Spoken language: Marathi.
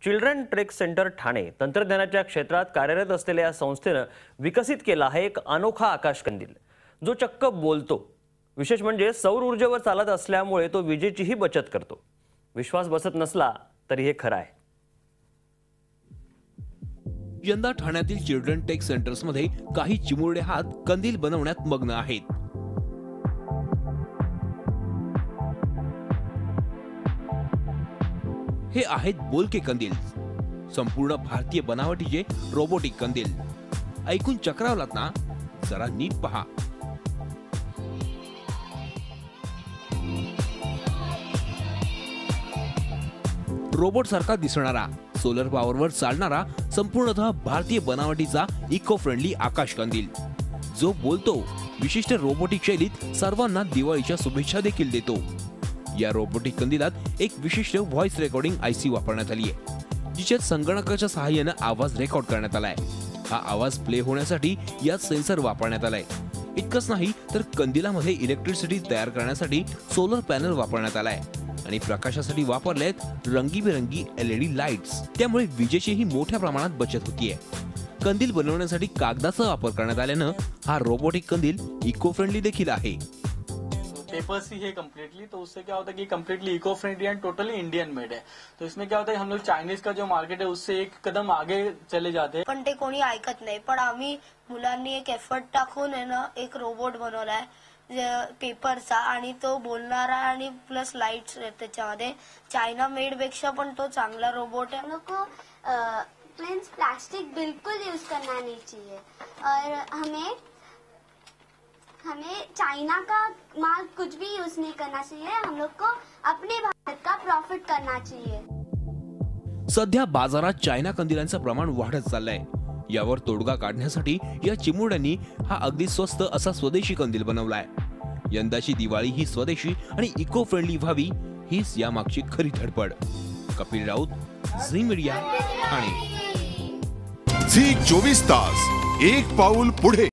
चिल्ड्रन ट्रेक सेंटर ठाणे तंत्रज्ञानाच्या क्षेत्रात कार्यरत असलेल्या या संस्थेनं विकसित केला आहे एक अनोखा आकाशकंदील, जो चक्क बोलतो। विशेष म्हणजे सौर ऊर्जेवर चालत असल्यामुळे तो विजेचीही बचत करतो। विश्वास बसत नसला तरी हे खरं आहे। यंदा ठाण्यातील चिल्ड्रन टेक सेंटर्स मध्ये काही चिमुरडे हात कंदील बनवण्यात मग्न आहेत। हे आहेत बोलके कंदील, संपूर्ण भारतीय बनावटीचे रोबोटिक कंदील। ऐकून चक्रावलात ना? जरा नीट पहा। रोबोट सारखा दिसणारा, सोलर पॉवरवर चालणारा, संपूर्णतः भारतीय बनावटीचा इको फ्रेंडली आकाश कंदील, जो बोलतो, विशिष्ट रोबोटिक शैलीत सर्वांना दिवाळीच्या शुभेच्छा देखील देतो। या रोबोटिक कंदिलात एक विशिष्ट व्हॉइस रेकॉर्डिंग आयसी वापरण्यात आली आहे, जिच्यात संगणकाच्या सहाय्याने आवाज रेकॉर्ड करण्यात आलाय। हा आवाज प्ले होण्यासाठी यात सेन्सर वापरण्यात आलाय। इतकंच नाही तर कंदिलामध्ये इलेक्ट्रिसिटी तयार करण्यासाठी सोलर पॅनल वापरण्यात आलाय आणि प्रकाशासाठी वापरले आहेत रंगीबेरंगी एलईडी लाईट्स। त्यामुळे विजेचीही मोठ्या प्रमाणात बचत होतीये। कंदील बनवण्यासाठी कागदाचा वापर करण्यात आल्यानं हा रोबोटिक कंदील इको फ्रेंडली देखील आहे। पेपर्स ही है कम्प्लीटली, तो उससे क्या होता है कि completely eco friendly and totally Indian made है। तो इसमें क्या होता है, हम लोग चाइनीज का जो मार्केट है उससे एक कदम आगे चले जाते हैं। पण ते कोणी ऐकत नाही। पण आम्ही मुलांनी एक एफर्ट टाकून आहे ना, एक रोबोट बनवलाय पेपरचा, आणि तो बोलणारा आणि प्लस लाइट्स त्याच्यामध्ये। चाइना मेड पेक्षा पण तो चांगला रोबोट है। हम लोग को फ्रेंड्स प्लास्टिक बिल्कुल यूज करना नहीं चाहिए और हमें चाइना का माल कुछ भी यूज नहीं करना चाहिए। हम लोग को अपने भारत का प्रॉफिट करना चाहिए। सध्या बाजारात चायना कंदिलांचं प्रमाण वाढत चाललंय। यावर तोडगा काढण्यासाठी या चिमुरड्यांनी हा अगदी स्वस्त असा स्वदेशी कंदील बनवलाय। यंदाची दिवाळी ही स्वदेशी आणि इको फ्रेंडली व्हावी, हीच यामागची खरी धडपड। कपिल राऊत, झी मीडिया, ठाणे। झी 24 तास, एक पाऊल पुढे।